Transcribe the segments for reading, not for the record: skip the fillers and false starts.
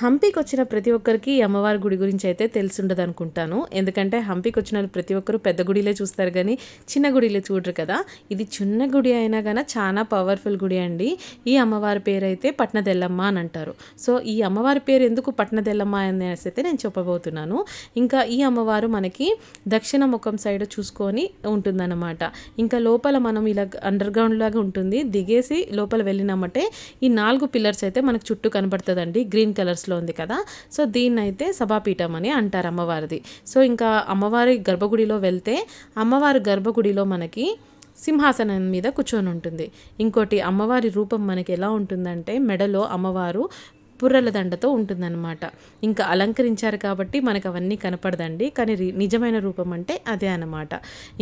హంపీకి వచ్చిన ప్రతి ఒక్కరికి ఈ అమ్మవారి గుడి గురించి అయితే తెలిసుండదు అనుకుంటాను. ఎందుకంటే హంపీకి వచ్చిన ప్రతి ఒక్కరు పెద్ద గుడిలే చూస్తారు కానీ చిన్న గుడిలే చూడరు కదా. ఇది చిన్న గుడి అయినా కానీ చాలా పవర్ఫుల్ గుడి అండి. ఈ అమ్మవారి పేరు అయితే పట్నదెల్లమ్మ అని అంటారు. సో ఈ అమ్మవారి పేరు ఎందుకు పట్నదెల్లమ్మ అనేసి అయితే నేను చెప్పబోతున్నాను. ఇంకా ఈ అమ్మవారు మనకి దక్షిణ ముఖం సైడ్ చూసుకొని ఉంటుందన్నమాట. ఇంకా లోపల మనం ఇలా అండర్ గ్రౌండ్ లాగా ఉంటుంది. దిగేసి లోపల వెళ్ళినామంటే ఈ 4 పిల్లర్స్ అయితే మనకు చుట్టూ కనబడుతుందండి. గ్రీన్ కలర్స్లో ఉంది కదా. సో దీన్ని అయితే సభాపీఠం అని అంటారు అమ్మవారిది. సో ఇంకా అమ్మవారి గర్భగుడిలో వెళ్తే అమ్మవారి గర్భగుడిలో మనకి సింహాసనం మీద కూర్చొని ఉంటుంది. ఇంకోటి అమ్మవారి రూపం మనకి ఎలా ఉంటుందంటే మెడలో అమ్మవారు పుర్రెల దండతో ఉంటుందన్నమాట. ఇంకా అలంకరించారు కాబట్టి మనకు అవన్నీ కనపడదండి. కానీ నిజమైన రూపం అంటే అదే అన్నమాట.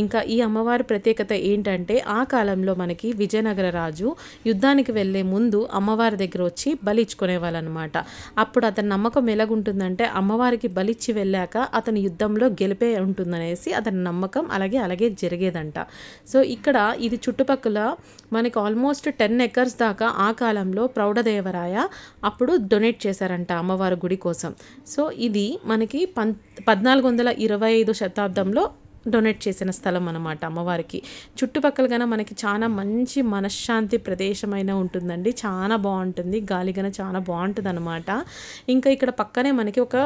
ఇంకా ఈ అమ్మవారి ప్రత్యేకత ఏంటంటే ఆ కాలంలో మనకి విజయనగర రాజు యుద్ధానికి వెళ్ళే ముందు అమ్మవారి దగ్గర వచ్చి బలిచ్చుకునేవాళ్ళు అనమాట. అప్పుడు అతని నమ్మకం ఎలాగుంటుందంటే అమ్మవారికి బలిచ్చి వెళ్ళాక అతని యుద్ధంలో గెలిపే ఉంటుందనేసి అతని నమ్మకం. అలాగే జరిగేదంట. సో ఇక్కడ ఇది చుట్టుపక్కల మనకి ఆల్మోస్ట్ 10 ఎకర్స్ దాకా ఆ కాలంలో ప్రౌఢదేవరాయ అప్పుడు డొనేట్ చేశారంట అమ్మవారి గుడి కోసం. సో ఇది మనకి 1425 శతాబ్దంలో డొనేట్ చేసిన స్థలం అన్నమాట అమ్మవారికి. చుట్టుపక్కల గన మనకి చాలా మంచి మనశ్శాంతి ప్రదేశమైన ఉంటుందండి. చాలా బాగుంటుంది. గాలి గన చాలా బాగుంటుంది అనమాట. ఇంకా ఇక్కడ పక్కనే మనకి ఒక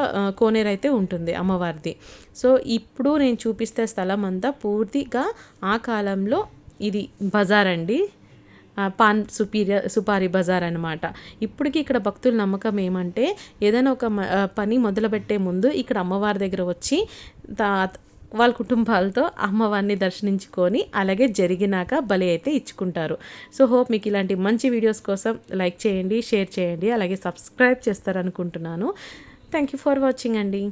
కోనేరు అయితే ఉంటుంది అమ్మవారిది. సో ఇప్పుడు నేను చూపిస్తే స్థలం అంతా పూర్తిగా ఆ కాలంలో ఇది బజార్ అండి. పాన్ సుపారీ బజార్ అనమాట. ఇప్పటికీ ఇక్కడ భక్తుల నమ్మకం ఏమంటే ఏదైనా ఒక పని మొదలుపెట్టే ముందు ఇక్కడ అమ్మవారి దగ్గర వచ్చి వాళ్ళ కుటుంబాలతో అమ్మవారిని దర్శించుకొని అలాగే జరిగినాక బలి అయితే ఇచ్చుకుంటారు. సో హోప్ మీకు ఇలాంటి మంచి వీడియోస్ కోసం లైక్ చేయండి, షేర్ చేయండి, అలాగే సబ్స్క్రైబ్ చేస్తారనుకుంటున్నాను. థ్యాంక్ యూ ఫర్ వాచింగ్ అండి.